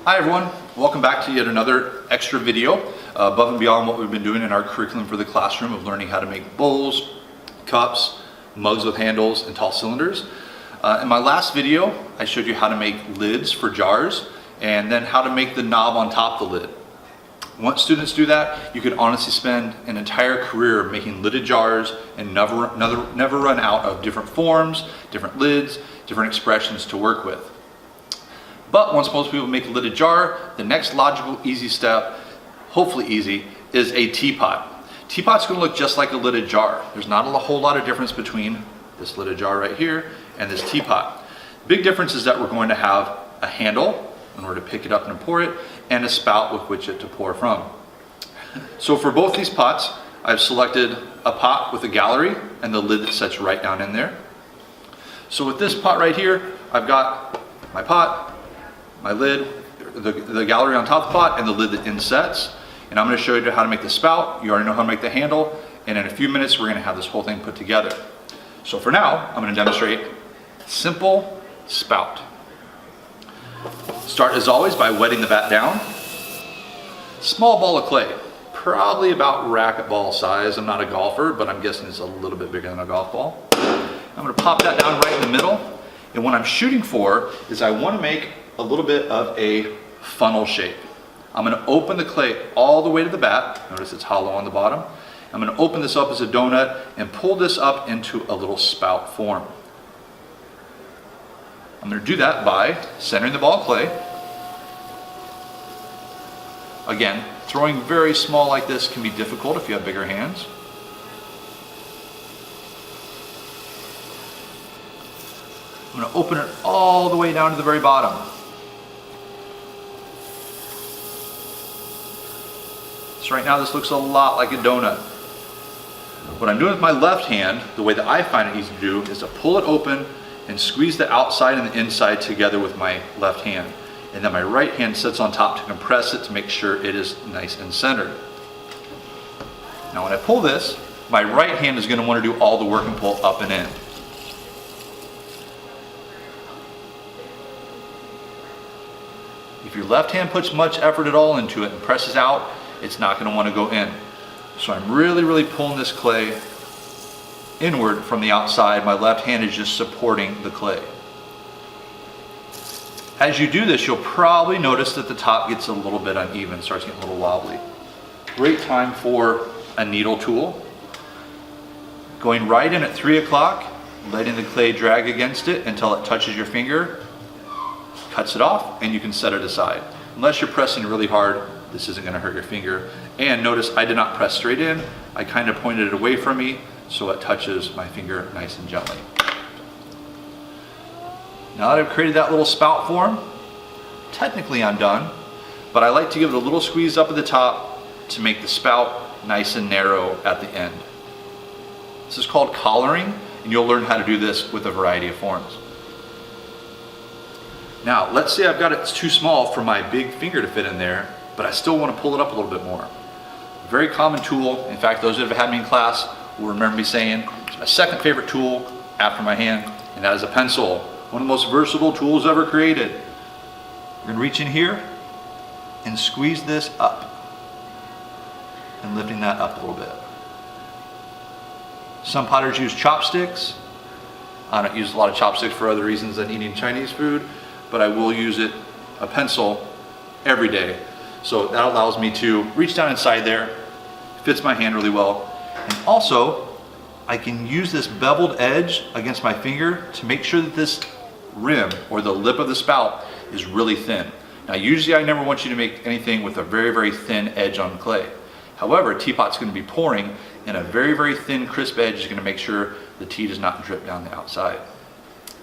Hi everyone, welcome back to yet another extra video above and beyond what we've been doing in our curriculum for the classroom of learning how to make bowls, cups, mugs with handles, and tall cylinders. In my last video, I showed you how to make lids for jars and then how to make the knob on top of the lid. Once students do that, you could honestly spend an entire career making lidded jars and never run out of different forms, different lids, different expressions to work with. But once most people make a lidded jar, the next logical, easy step, hopefully easy, is a teapot. Teapot's going to look just like a lidded jar. There's not a whole lot of difference between this lidded jar right here and this teapot. Big difference is that we're going to have a handle in order to pick it up and pour it, and a spout with which to pour from. So for both these pots, I've selected a pot with a gallery and the lid that sets right down in there. So with this pot right here, I've got my pot, my lid, the gallery on top of the pot, and the lid that insets. And I'm going to show you how to make the spout. You already know how to make the handle, and in a few minutes we're going to have this whole thing put together. So for now, I'm going to demonstrate simple spout. Start as always by wetting the vat down. Small ball of clay, probably about racquetball size. I'm not a golfer, but I'm guessing it's a little bit bigger than a golf ball. I'm going to pop that down right in the middle, and what I'm shooting for is I want to make a little bit of a funnel shape. I'm going to open the clay all the way to the vat. Notice it's hollow on the bottom. I'm going to open this up as a donut and pull this up into a little spout form. I'm going to do that by centering the ball of clay. Again, throwing very small like this can be difficult if you have bigger hands. I'm going to open it all the way down to the very bottom. So right now this looks a lot like a donut. What I'm doing with my left hand, the way that I find it easy to do, is to pull it open and squeeze the outside and the inside together with my left hand. And then my right hand sits on top to compress it to make sure it is nice and centered. Now when I pull this, my right hand is going to want to do all the work and pull up and in. If your left hand puts much effort at all into it and presses out, it's not going to want to go in. So I'm really pulling this clay inward from the outside. My left hand is just supporting the clay. As you do this, you'll probably notice that the top gets a little bit uneven, starts getting a little wobbly. Great time for a needle tool. Going right in at 3 o'clock, letting the clay drag against it until it touches your finger, cuts it off, and you can set it aside. Unless you're pressing really hard, this isn't going to hurt your finger. And notice I did not press straight in. I kind of pointed it away from me so it touches my finger nice and gently. Now that I've created that little spout form, technically I'm done, but I like to give it a little squeeze up at the top to make the spout nice and narrow at the end. This is called collaring, and you'll learn how to do this with a variety of forms. Now, let's say I've got it too small for my big finger to fit in there, but I still want to pull it up a little bit more. Very common tool. In fact, those that have had me in class will remember me saying it's my second favorite tool after my hand, and that is a pencil. One of the most versatile tools ever created. We're going to reach in here and squeeze this up and lifting that up a little bit. Some potters use chopsticks. I don't use a lot of chopsticks for other reasons than eating Chinese food, but I will use a pencil every day. So that allows me to reach down inside there, fits my hand really well. And also, I can use this beveled edge against my finger to make sure that this rim or the lip of the spout is really thin. Now usually I never want you to make anything with a very thin edge on clay. However, a teapot's going to be pouring, and a very thin crisp edge is going to make sure the tea does not drip down the outside.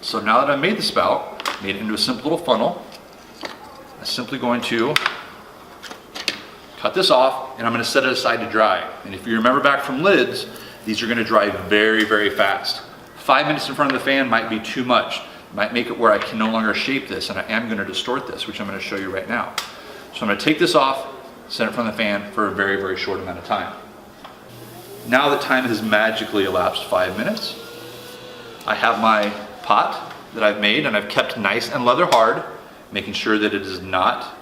So now that I've made the spout, made it into a simple little funnel, I'm simply going to cut this off, and I'm going to set it aside to dry. And if you remember back from lids, these are going to dry very fast. 5 minutes in front of the fan might be too much. It might make it where I can no longer shape this, and I am going to distort this, which I'm going to show you right now. So I'm going to take this off, set it from the fan for a very short amount of time. Now that time has magically elapsed 5 minutes, I have my pot that I've made and I've kept nice and leather hard, making sure that it is not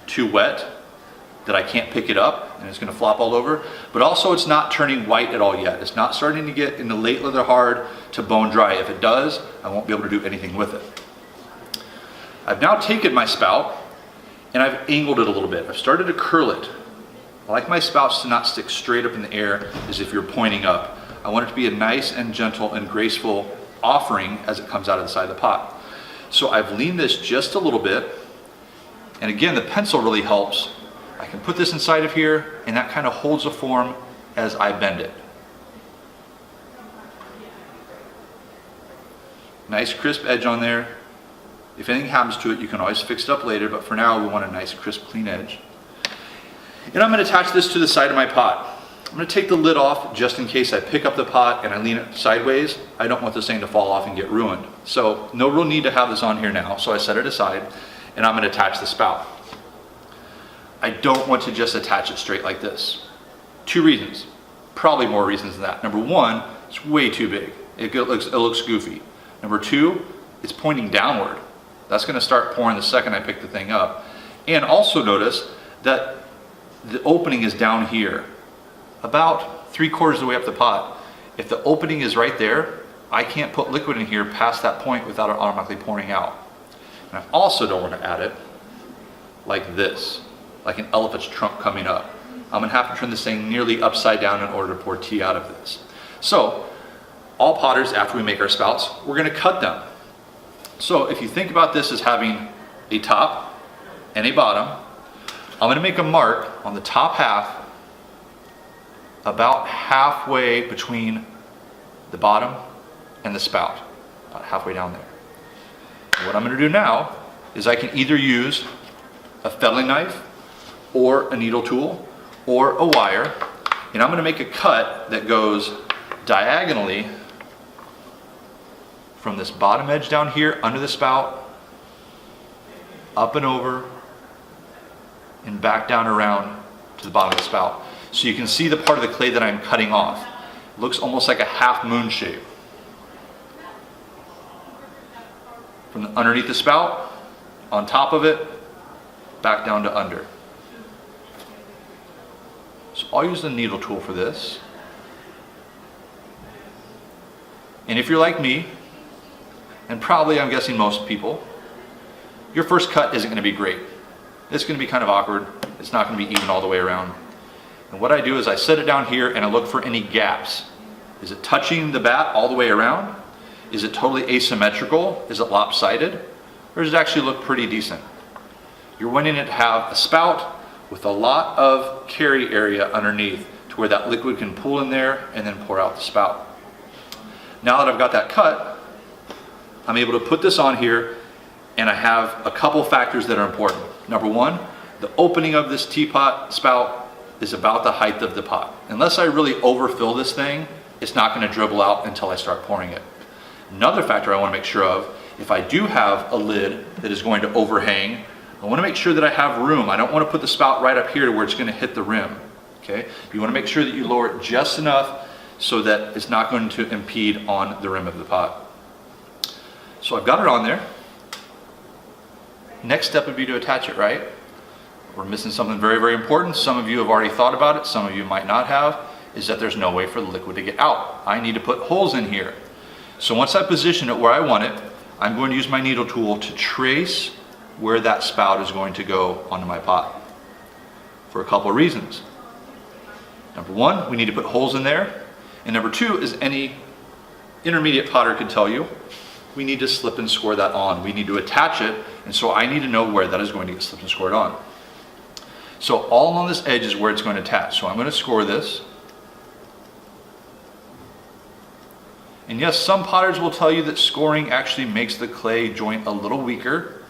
too wet that I can't pick it up and it's going to flop all over, but also it's not turning white at all yet. It's not starting to get in the late leather hard to bone dry. If it does, I won't be able to do anything with it. I've now taken my spout and I've angled it a little bit. I've started to curl it. I like my spouts to not stick straight up in the air as if you're pointing up. I want it to be a nice and gentle and graceful offering as it comes out of the side of the pot. So I've leaned this just a little bit, and again, the pencil really helps. I can put this inside of here, and that kind of holds the form as I bend it. Nice crisp edge on there. If anything happens to it, you can always fix it up later, but for now we want a nice crisp clean edge. And I'm going to attach this to the side of my pot. I'm going to take the lid off just in case I pick up the pot and I lean it sideways. I don't want this thing to fall off and get ruined. So no real need to have this on here now, so I set it aside and I'm going to attach the spout. I don't want to just attach it straight like this. Two reasons, probably more reasons than that. Number one, it's way too big. It looks goofy. Number two, it's pointing downward. That's going to start pouring the second I pick the thing up. And also notice that the opening is down here, about 3/4 of the way up the pot. If the opening is right there, I can't put liquid in here past that point without it automatically pouring out. And I also don't want to add it like this, like an elephant's trunk coming up. I'm going to have to turn this thing nearly upside down in order to pour tea out of this. So all potters, after we make our spouts, we're going to cut them. So if you think about this as having a top and a bottom, I'm going to make a mark on the top half about halfway between the bottom and the spout, about halfway down there. And what I'm going to do now is I can either use a fettling knife or a needle tool or a wire, and I'm going to make a cut that goes diagonally from this bottom edge down here under the spout, up and over, and back down around to the bottom of the spout. So you can see the part of the clay that I'm cutting off. It looks almost like a half moon shape. From the underneath the spout, on top of it, back down to under. So I'll use the needle tool for this. And if you're like me, and probably I'm guessing most people, your first cut isn't going to be great. It's going to be kind of awkward. It's not going to be even all the way around. And what I do is I set it down here and I look for any gaps. Is it touching the bat all the way around? Is it totally asymmetrical? Is it lopsided? Or does it actually look pretty decent? You're wanting it to have a spout with a lot of carry area underneath to where that liquid can pool in there and then pour out the spout. Now that I've got that cut, I'm able to put this on here, and I have a couple factors that are important. Number one, the opening of this teapot spout is about the height of the pot. Unless I really overfill this thing, it's not going to dribble out until I start pouring it. Another factor I want to make sure of, if I do have a lid that is going to overhang, I want to make sure that I have room. I don't want to put the spout right up here to where it's going to hit the rim. Okay? You want to make sure that you lower it just enough so that it's not going to impede on the rim of the pot. So I've got it on there. Next step would be to attach it, right? We're missing something very, very important. Some of you have already thought about it, some of you might not have, is that there's no way for the liquid to get out. I need to put holes in here. So once I position it where I want it, I'm going to use my needle tool to trace where that spout is going to go onto my pot. For a couple of reasons. Number one, we need to put holes in there. And number two, as any intermediate potter could tell you, we need to slip and score that on. We need to attach it, and so I need to know where that is going to get slipped and scored on. So all along this edge is where it's going to attach. So I'm going to score this. And yes, some potters will tell you that scoring actually makes the clay joint a little weaker.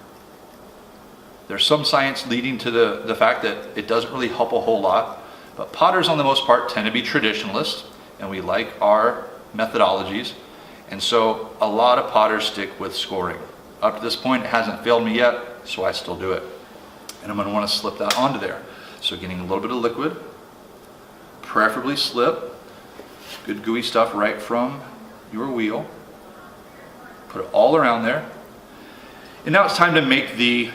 There's some science leading to the fact that it doesn't really help a whole lot. But potters, on the most part, tend to be traditionalists, and we like our methodologies. And so a lot of potters stick with scoring. Up to this point, it hasn't failed me yet, so I still do it. And I'm going to want to slip that onto there. So getting a little bit of liquid, preferably slip good gooey stuff right from your wheel. Put it all around there. And now it's time to make the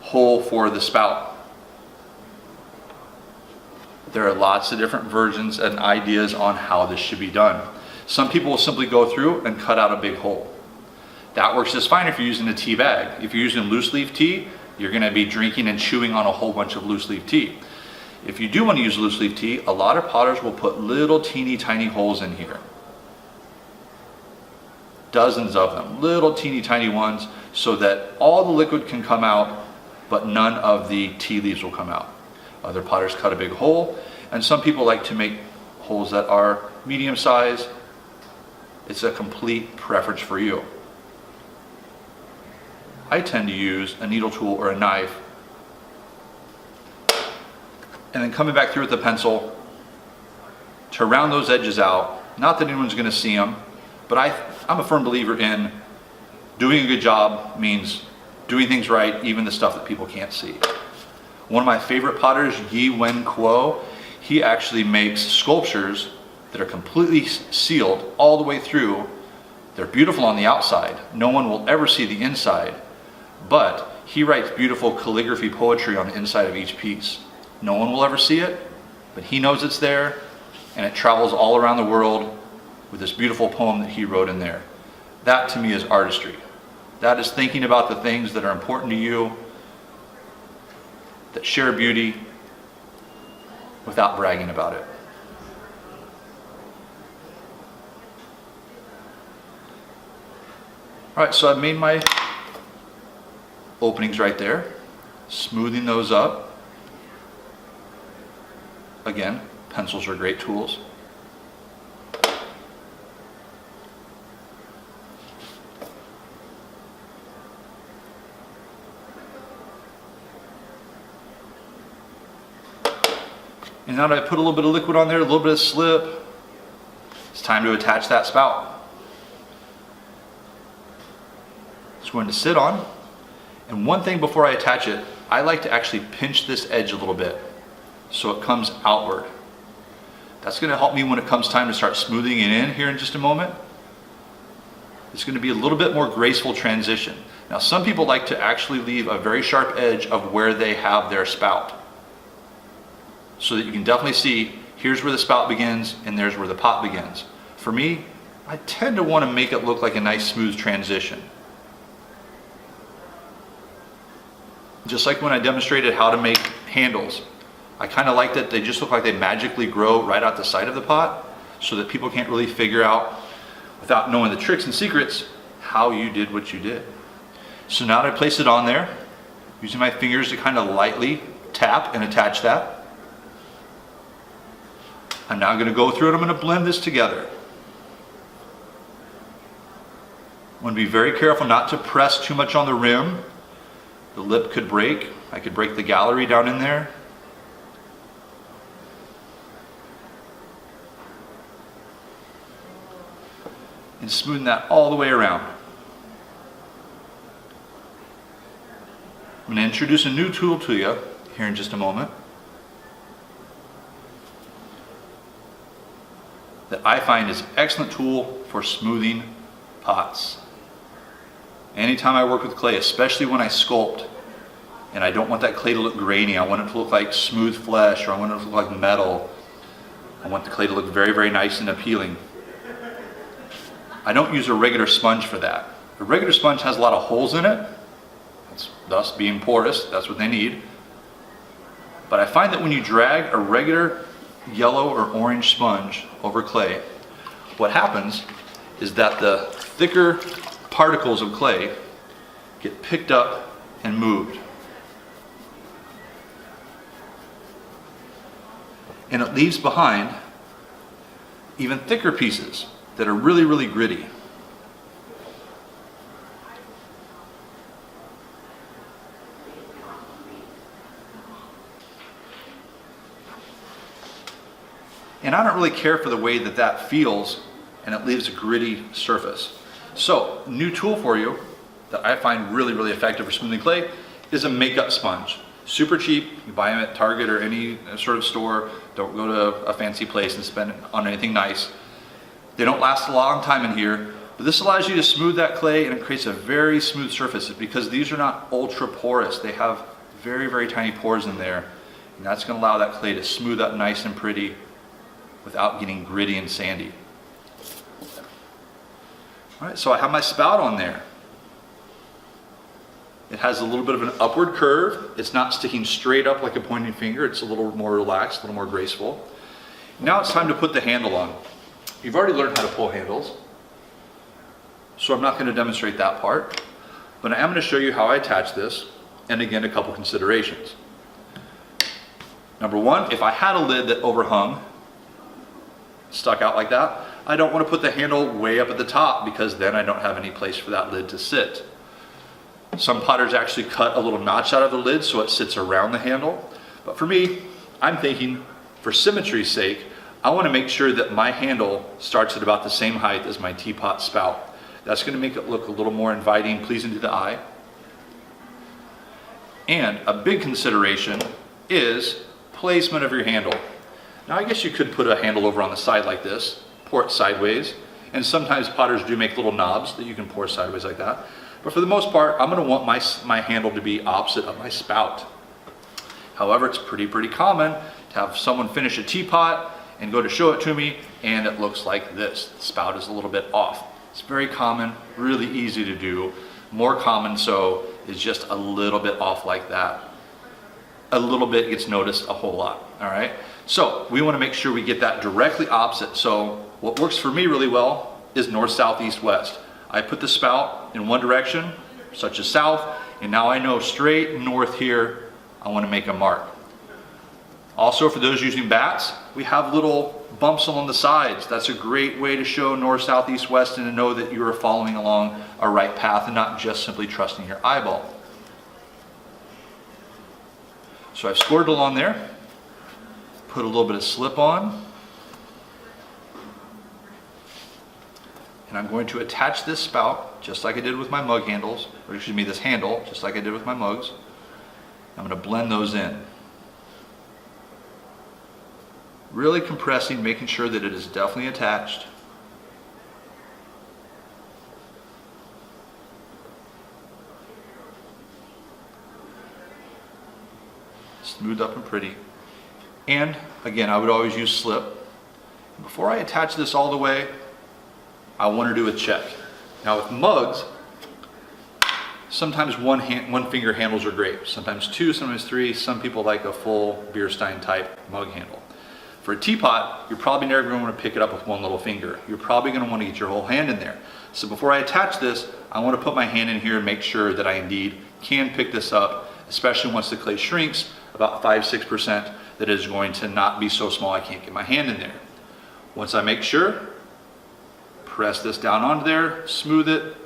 hole for the spout. There are lots of different versions and ideas on how this should be done. Some people will simply go through and cut out a big hole. That works just fine if you're using a tea bag. If you're using loose leaf tea, you're going to be drinking and chewing on a whole bunch of loose leaf tea. If you do want to use loose leaf tea, a lot of potters will put little teeny tiny holes in here. Dozens of them, little teeny tiny ones, so that all the liquid can come out, but none of the tea leaves will come out. Other potters cut a big hole, and some people like to make holes that are medium size. It's a complete preference for you. I tend to use a needle tool or a knife, and then coming back through with the pencil to round those edges out. Not that anyone's going to see them, but I'm a firm believer in doing a good job means doing things right, even the stuff that people can't see. One of my favorite potters, Yi Wen Kuo, he actually makes sculptures that are completely sealed all the way through. They're beautiful on the outside. No one will ever see the inside, but he writes beautiful calligraphy poetry on the inside of each piece. No one will ever see it, but he knows it's there, and it travels all around the world with this beautiful poem that he wrote in there. That to me is artistry. That is thinking about the things that are important to you, that share beauty, without bragging about it. All right, so I've made my openings right there, smoothing those up. Again, pencils are great tools. And now that I put a little bit of liquid on there, a little bit of slip, it's time to attach that spout. It's going to sit on. And one thing before I attach it, I like to actually pinch this edge a little bit so it comes outward. That's going to help me when it comes time to start smoothing it in here in just a moment. It's going to be a little bit more graceful transition. Now, some people like to actually leave a very sharp edge of where they have their spout, so that you can definitely see, here's where the spout begins and there's where the pot begins. For me, I tend to want to make it look like a nice smooth transition. Just like when I demonstrated how to make handles, I kind of like that they just look like they magically grow right out the side of the pot, so that people can't really figure out, without knowing the tricks and secrets, how you did what you did. So now that I place it on there, using my fingers to kind of lightly tap and attach that, I'm now going to go through and I'm going to blend this together. I'm going to be very careful not to press too much on the rim. The lip could break. I could break the gallery down in there. And smoothing that all the way around. I'm going to introduce a new tool to you here in just a moment that I find is an excellent tool for smoothing pots. Anytime I work with clay, especially when I sculpt, and I don't want that clay to look grainy, I want it to look like smooth flesh, or I want it to look like metal. I want the clay to look very, very nice and appealing. I don't use a regular sponge for that. A regular sponge has a lot of holes in it, thus being porous, that's what they need. But I find that when you drag a regular yellow or orange sponge over clay, what happens is that the thicker particles of clay get picked up and moved. And it leaves behind even thicker pieces that are really, really gritty. And I don't really care for the way that that feels, and it leaves a gritty surface. So, new tool for you that I find really, really effective for smoothing clay is a makeup sponge. Super cheap. You buy them at Target or any sort of store. Don't go to a fancy place and spend it on anything nice. They don't last a long time in here, but this allows you to smooth that clay, and it creates a very smooth surface because these are not ultra porous. They have very, very tiny pores in there, And that's going to allow that clay to smooth up nice and pretty without getting gritty and sandy. All right, so I have my spout on there. It has a little bit of an upward curve. It's not sticking straight up like a pointing finger. It's a little more relaxed, a little more graceful. Now it's time to put the handle on. You've already learned how to pull handles, so I'm not going to demonstrate that part, but I am going to show you how I attach this, and again, a couple considerations. Number one, if I had a lid that overhung, stuck out like that, I don't want to put the handle way up at the top because then I don't have any place for that lid to sit. Some potters actually cut a little notch out of the lid so it sits around the handle. But for me, I'm thinking for symmetry's sake, I want to make sure that my handle starts at about the same height as my teapot spout. That's going to make it look a little more inviting, pleasing to the eye. And a big consideration is placement of your handle. Now I guess you could put a handle over on the side like this, pour it sideways, and sometimes potters do make little knobs that you can pour sideways like that. But for the most part, I'm going to want my handle to be opposite of my spout. However, it's pretty common to have someone finish a teapot and go to show it to me, and it looks like this. The spout is a little bit off. It's very common, really easy to do. More common so is just a little bit off like that. A little bit gets noticed a whole lot, all right? So we want to make sure we get that directly opposite. So what works for me really well is north, south, east, west. I put the spout in one direction, such as south, and now I know straight north here, I want to make a mark. Also, for those using bats, we have little bumps along the sides. That's a great way to show north, south, east, west, and to know that you are following along a right path and not just simply trusting your eyeball. So I've scored along there, put a little bit of slip on, and I'm going to attach this spout just like I did with my mug handles, or excuse me, this handle, just like I did with my mugs. I'm going to blend those in. Really compressing, making sure that it is definitely attached. Smooth up and pretty. And again, I would always use slip. Before I attach this all the way, I want to do a check. Now with mugs, sometimes one finger handles are great. Sometimes two, sometimes three. Some people like a full beer stein type mug handle. For a teapot, you're probably never going to want to pick it up with one little finger. You're probably going to want to get your whole hand in there. So before I attach this, I want to put my hand in here and make sure that I indeed can pick this up, especially once the clay shrinks about 5-6%, that it is going to not be so small I can't get my hand in there. Once I make sure, press this down onto there, smooth it.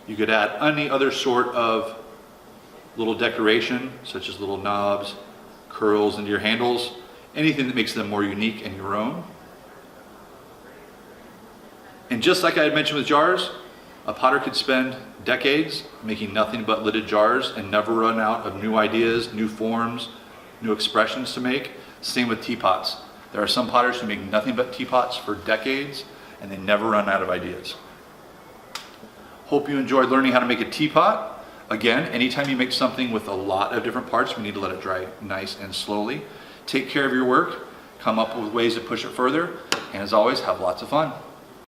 You could add any other sort of little decoration, such as little knobs, curls into your handles, anything that makes them more unique and your own. And just like I had mentioned with jars, a potter could spend decades making nothing but lidded jars and never run out of new ideas, new forms, new expressions to make. Same with teapots. There are some potters who make nothing but teapots for decades and they never run out of ideas. Hope you enjoyed learning how to make a teapot. Again, anytime you make something with a lot of different parts, we need to let it dry nice and slowly. Take care of your work, come up with ways to push it further, and as always, have lots of fun.